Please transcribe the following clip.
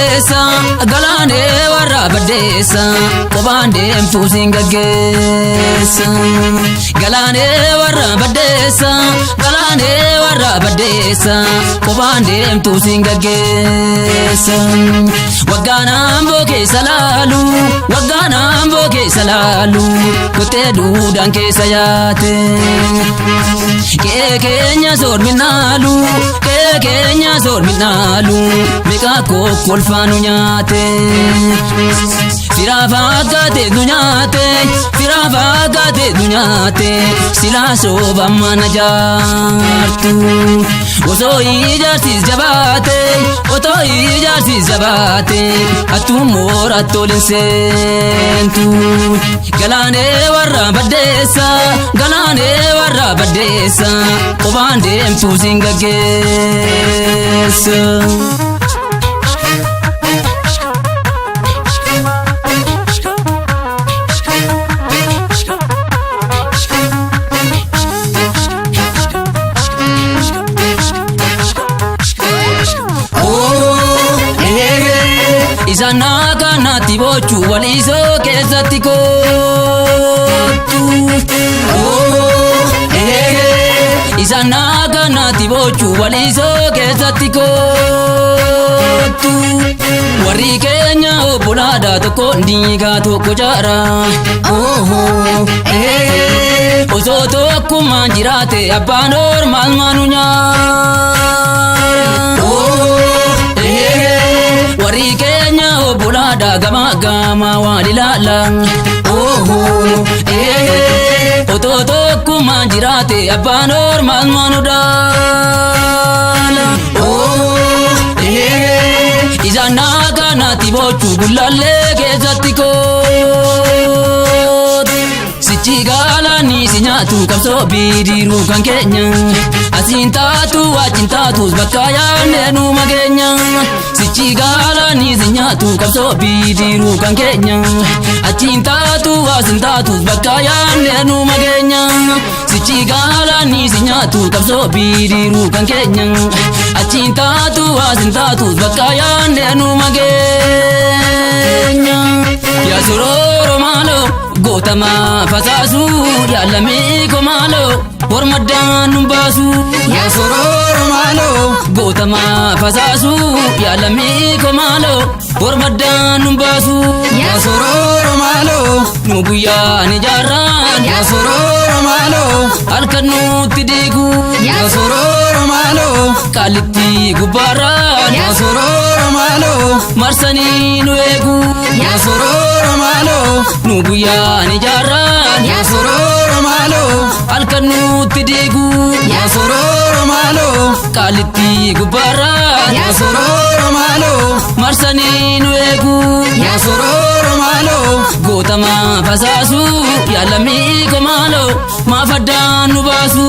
baddeessa galaanee warra baddeessa qophaan deemtuu siin gaggeessa galaanee warra baddeessa galaanee warra baddeessa qophaan deemtuu siin gaggeessa waggaanaan bokeessa laalu waggaanaan bokeessa laalu kuttee duudhaan keessa yaate keenya soorminaalu keenya soorminaalu miqaa kokkolfaanu nyaate firaa faaggaatee nu nyaate firaa faaggaatee nu nyaate silaa sooba mana jaartu osoo ijaarsis jabaate otoo ijaarsis jabaate attuun moora tolin seentu galaanee warra baddeessa galaanee warra baddeessa qophaan deemtuu siin gaggeessa. Isana kanatti bochuu waliisoo keessatti kootu. Isana kanatti bochuu waliisoo keessatti kootu. Warri keenya obbolaadhaa tokko dhiigaa tokko jaara. Osoo tokkummaan jiraate abbaan ormaal maanu nyaara. Warri keenya obbolaadhaa gama gama waan ilaalan. Otoo tokkummaan jiraate abbaan ormaal maanu dhaala. Isaan kanatti bochuu gullallee keessatti kootu. Sichi galaanni si nyaatu qabsoo bidiruu kan keenya. Asiin taatu achiin taatus bakka yaadne numa keenya. Sichi galaanni si nyaatu qabsoo bidiruu kan keenya. Achiin taatu asiin taatus bakka yaadne numa keenya. Sichi galaanni si nyaatu qabsoo bidiruu kan keenya. Achiin taatu asiin taatus bakka yaadne numa keenya. Yaa sororo maalo gootama fasaasu yaalamii komaalo bormaddaan nu baasu. Yaa sororo maalo gootama fasaasu yaalamii komaalo bormaddaan nu baasu. Yaa sororo maalo nu guyyaan ijaarraan. Yaa sororo maalo halkan nutti diigu. Yaa sororo maalo qaalitti gubbaarraan. Yaa sororo maalo marsanii nu eegu. Yaa sororo maalo nu guyyaan ijaarraan. Yaa sororo maalo halkan nutti diigu. Yaa sororo maalo qaalitti gubbaarraan. Yaa sororo maalo marsanii nu eegu. Yaa sororo maalo gootama fasaasu yaalamii komaalo maafaddaan nu baasu.